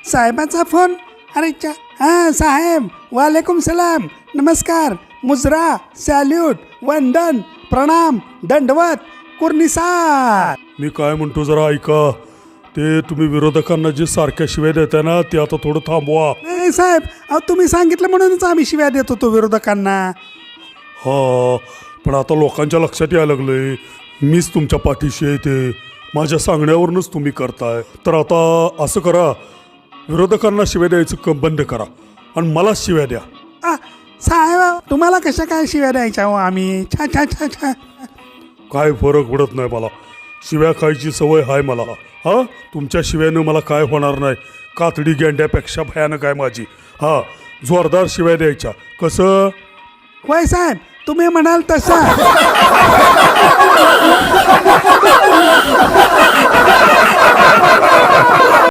साहेबाचा phone. अरे हां साहेब, वालेकुम सलाम, नमस्कार, मुजरा, सॅल्यूट, वंदन, प्रणाम, दंडवत, कुर्निसार. मी काय म्हणतो जरा ऐका. ते तुम्ही विरोधकांना जे सारख्या शिव्या देताय ना ते आता थोडं थांबवा. नाही साहेब, अहो तुम्ही सांगितलं म्हणूनच आम्ही शिव्या देत होतो विरोधकांना. हा, पण आता लोकांच्या लक्षात यायला लागलंय मीच तुमच्या पाठीशी आहे. ते माझ्या सांगण्यावरूनच तुम्ही करताय. तर आता असं करा, विरोधकांना शिव्या द्यायचं बंद करा आणि मला शिव्या द्या. साहेब तुम्हाला कशा काय शिव्या द्यायच्या हो आम्ही? छा छा छा छा. काय फरक पडत नाही मला. शिव्या खायची सवय आहे मला. हां, तुमच्या शिव्यानं मला काय होणार नाही. कातडी गेंड्यापेक्षा भयानक आहे माझी. हां, जोरदार शिव्या द्यायच्या. कसं? होय साहेब, तुम्ही म्हणाल तसं.